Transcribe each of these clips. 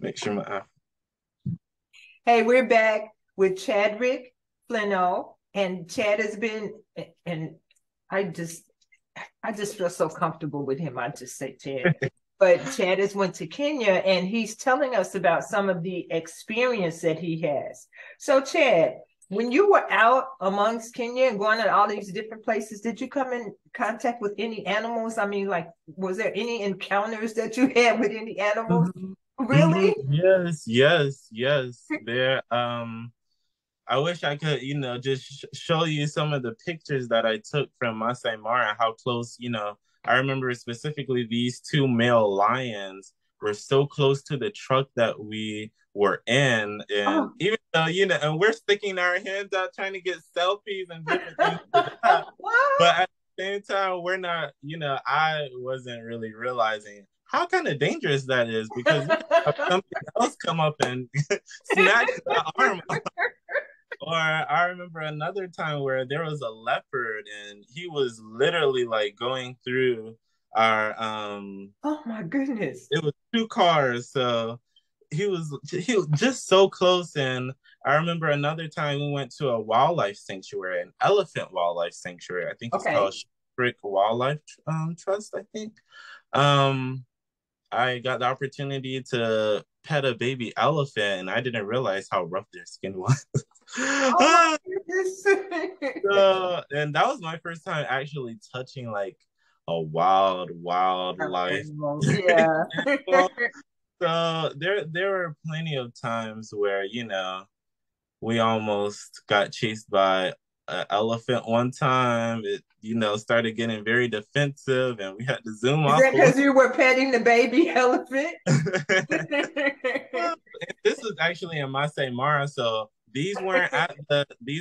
Make sure my Hey, we're back with Chadwick Fleno, and Chad has been, and I just, I just feel so comfortable with him. I just say Chad, but Chad has went to Kenya, and he's telling us about some of the experience that he has. So, Chad, when you were out amongst Kenya and going to all these different places, did you come in contact with any animals? I mean, like, was there any encounters that you had with any animals? Mhm. Really? Yes, yes, yes. I wish I could, just show you some of the pictures that I took from Masai Mara and how close, I remember specifically these two male lions were so close to the truck that we were in. And Oh. even though, and we're sticking our hands out trying to get selfies and different things like that. But at the same time, we're not, I wasn't really realizing how kind of dangerous that is because you could have something else come up and snatch the arm. Or I remember another time where there was a leopard and he was literally like going through our Oh my goodness. it was two cars, so he was just so close. And I remember another time we went to a wildlife sanctuary, an elephant wildlife sanctuary. I think it's called Okay. Brick Wildlife Trust, I think. Um I got the opportunity to pet a baby elephant and I didn't realize how rough their skin was. Oh my goodness. And that was my first time actually touching like a wild wildlife Animals, yeah. animal. So there were plenty of times where, we almost got chased by an elephant one time. It, started getting very defensive and we had to zoom Is off that a little. because you were petting the baby elephant? This was actually in Masai Mara, so these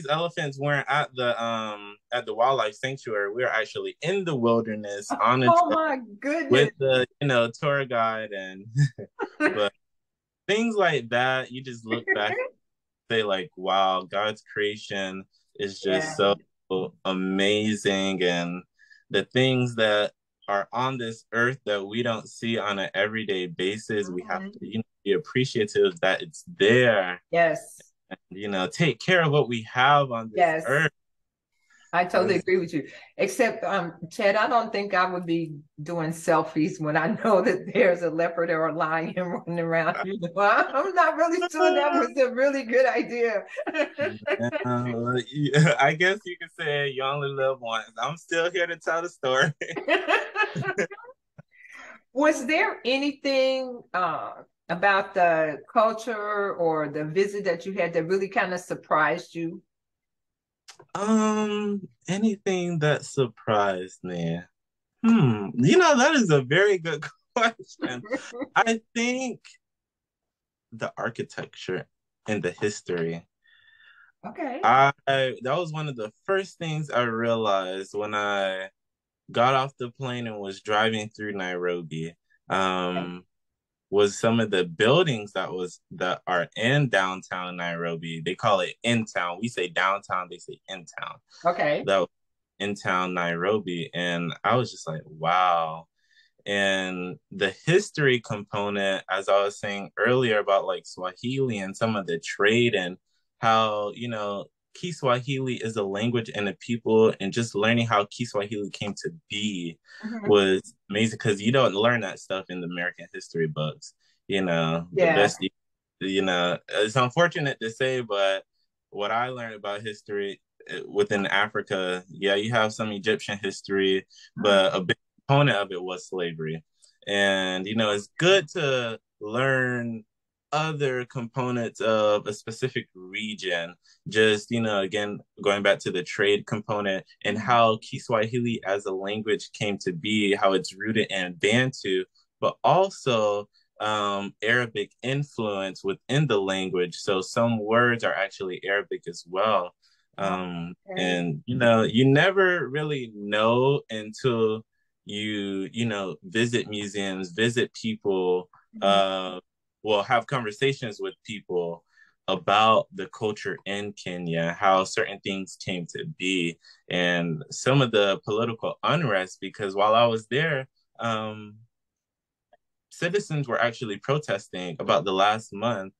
elephants weren't at the wildlife sanctuary. We were actually in the wilderness on a Oh trip my with goodness. the tour guide. And but things like that, you just look back and say like, wow, God's creation is just Yeah. so amazing. And the things that are on this earth that we don't see on an everyday basis, we have to, Mhm. be appreciative that it's there. Yes. And, take care of what we have on this Yes. earth. I totally 'Cause agree with you. Except, Chad, I don't think I would be doing selfies when I know that there's a leopard or a lion running around. I'm not really sure that was a really good idea. I guess you could say you only live once. I'm still here to tell the story. Was there anything about the culture or the visit that you had that really kind of surprised you? Anything that surprised me? That is a very good question. I think the architecture and the history. Okay. I That was one of the first things I realized when I got off the plane and was driving through Nairobi. Um, was some of the buildings that are in downtown Nairobi. They call it in town. We say downtown, they say in town. Okay. That was in town Nairobi. And I was just like, wow. And the history component, as I was saying earlier about like Swahili and some of the trade and how, Kiswahili is a language and a people, and just learning how Kiswahili came to be Mhm. was amazing because you don't learn that stuff in the American history books. The Yeah. best, it's unfortunate to say, but what I learned about history within Africa, yeah, you have some Egyptian history, but a big component of it was slavery. And, it's good to learn other components of a specific region. Just, again, going back to the trade component and how Kiswahili as a language came to be, how it's rooted in Bantu, but also Arabic influence within the language. So some words are actually Arabic as well. Okay. And you never really know until visit museums, visit people, Mhm. uh, have conversations with people about the culture in Kenya, how certain things came to be, and some of the political unrest. Because while I was there, um, citizens were actually protesting about the last month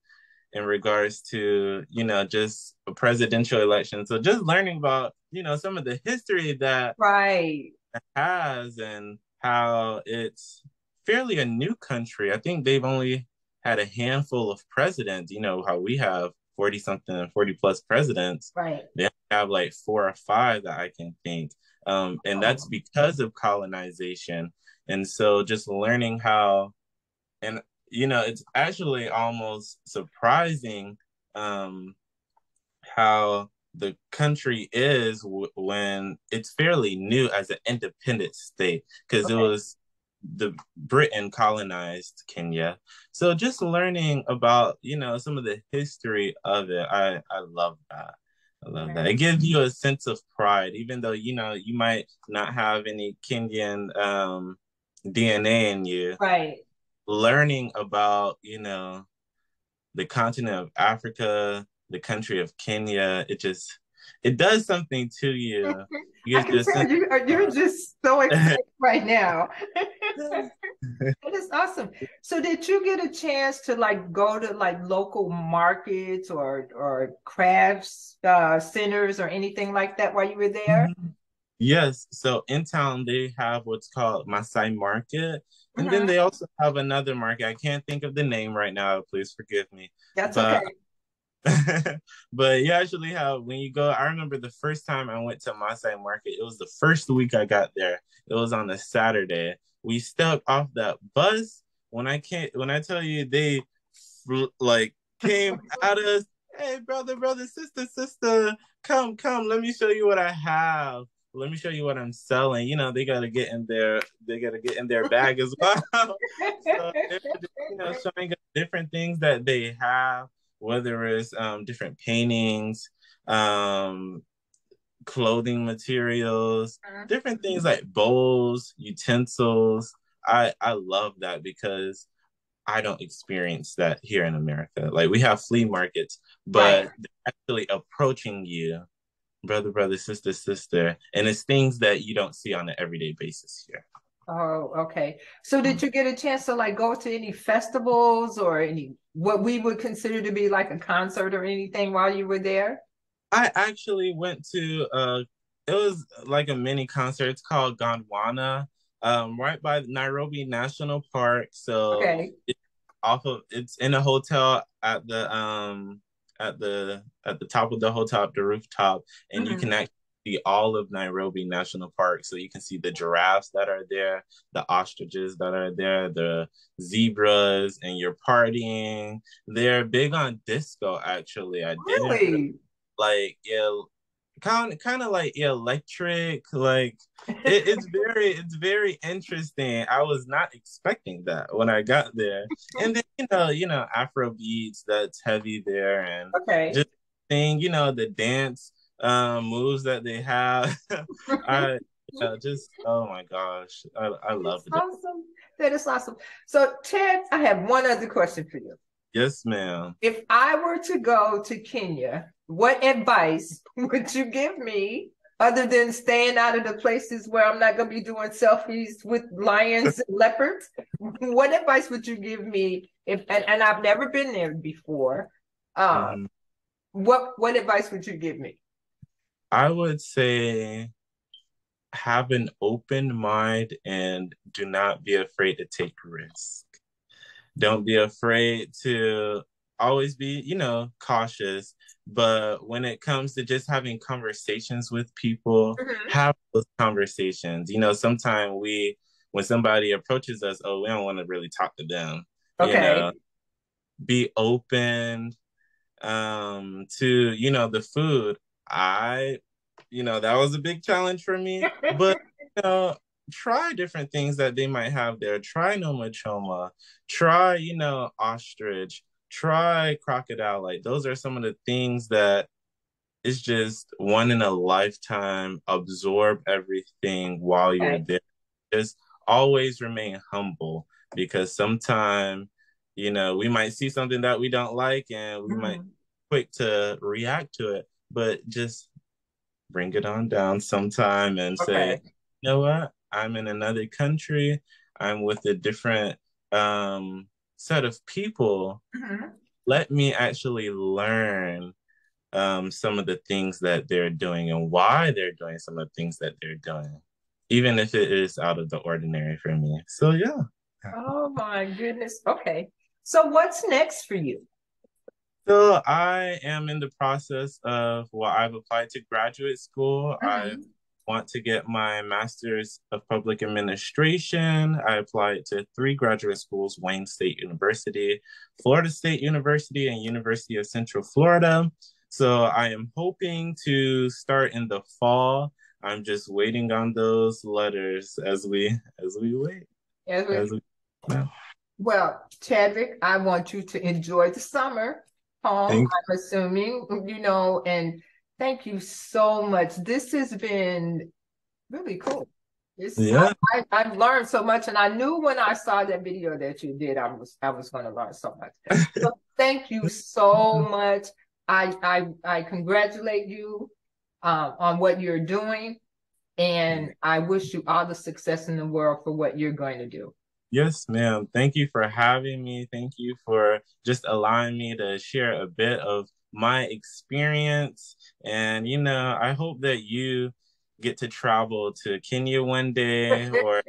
in regards to, just a presidential election. So just learning about, some of the history that Right. it has and how it's fairly a new country. I think they've only had a handful of presidents, how we have 40 something, 40 plus presidents. Right. They have like four or five that I can think. And that's Oh, because of colonization. And so just learning how, and it's actually almost surprising um, how the country is when it's fairly new as an independent state, because it okay. was the Britain colonized Kenya. So just learning about, some of the history of it, I love that. I love that. It Right. gives you a sense of pride, even though, you might not have any Kenyan DNA in you. Right. Learning about, the continent of Africa, the country of Kenya, it does something to you. It I gives can you a tell sense you're of just so excited right now. pride. That is awesome. So did you get a chance to like go to like local markets or crafts centers or anything like that while you were there? Yes, so in town they have what's called Masai Market, and then Hmm. they also have another market. I can't think of the name right now. Please forgive me. That's okay. But but you actually have when you go. I remember the first time I went to Masai Market. It was the first week I got there. It was on a Saturday. We stepped off that bus. When I tell you they like came at us. Hey, brother, brother, sister, sister, come. Let me show you what I have. Let me show you what I'm selling. They gotta get in their bag as well. So they're showing us different things that they have, whether it's different paintings, um, clothing materials, different things like bowls, utensils. I love that because I don't experience that here in America. Like we have flea markets, Right. but they're actually approaching you, brother, brother, sister, sister, and it's things that you don't see on an everyday basis here. Oh, okay. So did you get a chance to like go to any festivals or any what we would consider to be like a concert or anything while you were there? I actually went to it was like a mini concert. It's called Gondwana, right by Nairobi National Park. So Okay. it's in a hotel at the top of the hotel, the rooftop, and you Hmm. can actually see all of Nairobi National Park. So you can see the giraffes that are there, the ostriches that are there, the zebras, and you're partying. They're big on disco, actually. I didn't Really? like yeah, kind of like electric, like it's very interesting. I was not expecting that when I got there. And then Afro beats, that's heavy there, and Okay. just thing, the dance moves that they have. I just oh my gosh, I That's loved it. awesome. That is awesome. So, Ted, I have one other question for you. Yes, ma'am. If I were to go to Kenya, what advice would you give me other than staying out of the places where I'm not going to be doing selfies with lions and leopards? What advice would you give me if and I've never been there before? Um, Mhm. what advice would you give me? I would say have an open mind and do not be afraid to take risks. Don't be afraid to always be, cautious. But when it comes to just having conversations with people, Mhm. have those conversations. Sometimes when somebody approaches us, oh, we don't want to really talk to them. You know, Okay. be open to, the food. That was a big challenge for me. But, try different things that they might have there. Try Noma Choma, try, ostrich, try crocodile. Like those are some of the things that it's just one in a lifetime. Absorb everything while you're Okay. there. Just always remain humble because sometimes, we might see something that we don't like and we might Mhm. quick to react to it, but just bring it on down sometime and say, Okay. you know what? I'm in another country. I'm with a different set of people let me actually learn some of the things that they're doing and why they're doing some of the things that they're doing, even if it is out of the ordinary for me. So yeah. Oh my goodness. Okay. So what's next for you? So I am in the process of, well, I've applied to graduate school. I want to get my master's of public administration. I applied to 3 graduate schools: Wayne State University, Florida State University, and University of Central Florida. So I am hoping to start in the fall. I'm just waiting on those letters as we wait. As we, yeah. Well, Chadrick, I want you to enjoy the summer home, I'm assuming, and thank you so much. This has been really cool. Yeah. I've learned so much, and I knew when I saw that video that you did, I was going to learn so much. So thank you so much. I congratulate you on what you're doing, and I wish you all the success in the world for what you're going to do. Yes, ma'am. Thank you for having me. Thank you for just allowing me to share a bit of my experience. And, I hope that you get to travel to Kenya one day or,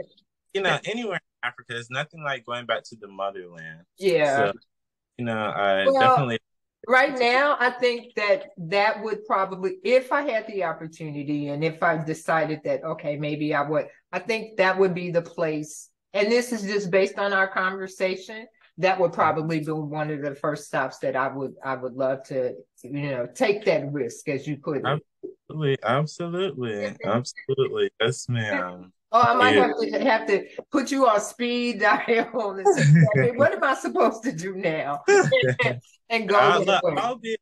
anywhere in Africa. It's nothing like going back to the motherland. Yeah. So, I definitely. Right now, I think that would probably, if I had the opportunity and if I decided that, okay, maybe I think that would be the place. And this is just based on our conversation. That would probably be one of the first stops that I would love to, take that risk, as you put it. Absolutely. Yes, ma'am. Oh, I might have to put you on speed dial and say, what am I supposed to do now? And go.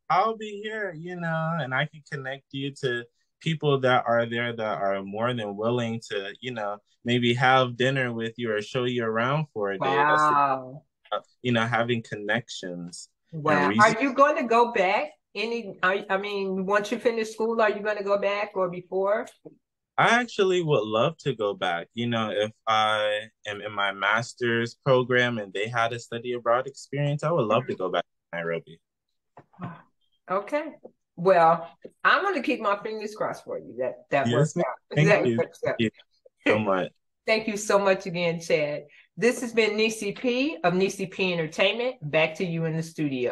I'll be here, and I can connect you to people that are there that are more than willing to, maybe have dinner with you or show you around for a day. Wow. That's, having connections. Wow. Are you going to go back? Once you finish school, are you going to go back or before? I actually would love to go back. If I am in my master's program and they had a study abroad experience, I would love to go back to Nairobi. Okay. Well, I'm going to keep my fingers crossed for you. That works out. Thank you so much. Thank you so much again, Chad. This has been Nisi P of Nisi P Entertainment. Back to you in the studio.